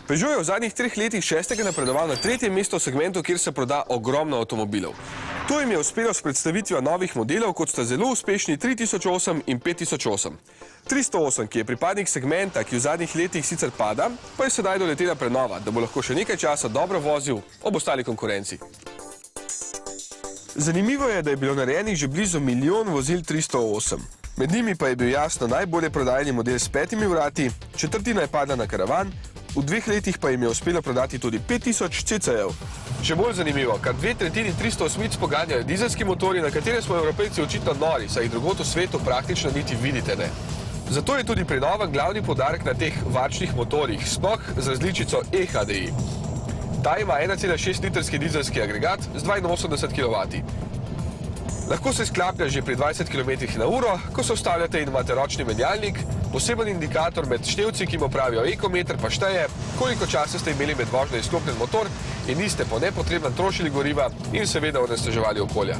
Peugeot je v zadnjih 3 letih šestega napredoval na 3. mesto v segmentu, kjer se proda ogromno avtomobilov. To jim je uspelo s predstavitvijo novih modelov, kot sta zelo uspešni 3008 in 5008. 308, ki je pripadnik segmenta, ki v zadnjih letih sicer pada, pa je sedaj doletela prenova, da bo lahko še nekaj časa dobro vozil ob ostali konkurenci. Zanimivo je, da je bilo narejenih že blizu milijon vozil 308. Med njimi pa je bil jasno najbolje prodajeni model s 5 vrati, četrtina je padla na karavan, v 2 letih pa jim je uspelo prodati tudi 5000 CC-jev. Še bolj zanimivo, kar 2/3 308 poganjajo dizelski motorji, na katere smo Evropejci očitno nori, saj jih drugod v svetu praktično niti vidite ne. Zato je tudi prenovan glavni poudarek na teh varčnih motorjih, sploh z različico eHDI. Ta ima 1,6 litrski dizelski agregat z 82 kW. Lahko se sklaplja že pri 20 km/h, ko se ustavljate in imate ročni menjalnik, poseben indikator med števci, ki mu pravijo ekometer, pa šteje, koliko časa ste imeli med vožnjo izklopljen motor in niste po nepotrebnem trošili goriva in seveda onesnaževali okolja.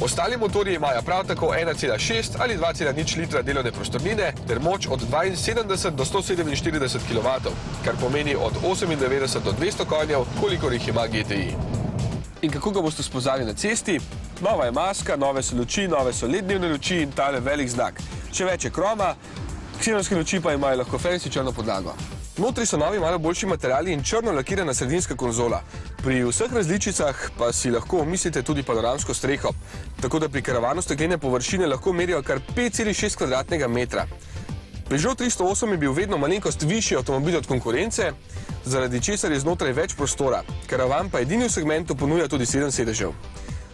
Ostali motorji imajo prav tako 1,6 ali 2,0 litra delovne prostornine ter moč od 72 do 147 kW, kar pomeni od 98 do 200 konjev, kolikor jih ima GTI. In kako ga boste spoznali na cesti? Nova je maska, nove so luči, nove so LED-dnevne luči in tale velik znak. Še več je kroma, ksenonske luči pa imajo lahko fancy črno podlago. Notri so novi malo boljši materiali in črno lakirana sredinska konzola. Pri vseh različicah pa si lahko omislite tudi panoramsko streho, tako da pri karavanu steklene površine lahko merijo kar 5,6 kvadratnega metra. Peugeot 308 je bil vedno malenkost višji avtomobil od konkurence, zaradi česar je znotraj več prostora. Karavan pa edini v segmentu ponuja tudi 7 sedežev.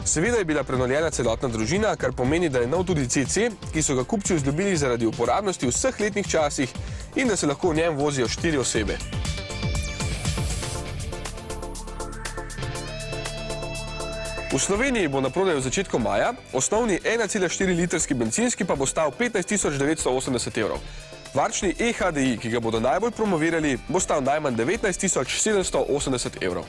Seveda je bila prenovljena celotna družina, kar pomeni, da je nov tudi CC, ki so ga kupci vzljubili zaradi uporabnosti v vseh letnih časih in da se lahko v njem vozijo 4 osebe. V Sloveniji bo na prodaj v začetku maja, osnovni 1,4 litrski bencinski pa bo stal 15 980 €. Varčni eHDI, ki ga bodo najbolj promovirali, bo stal najmanj 19 780 €.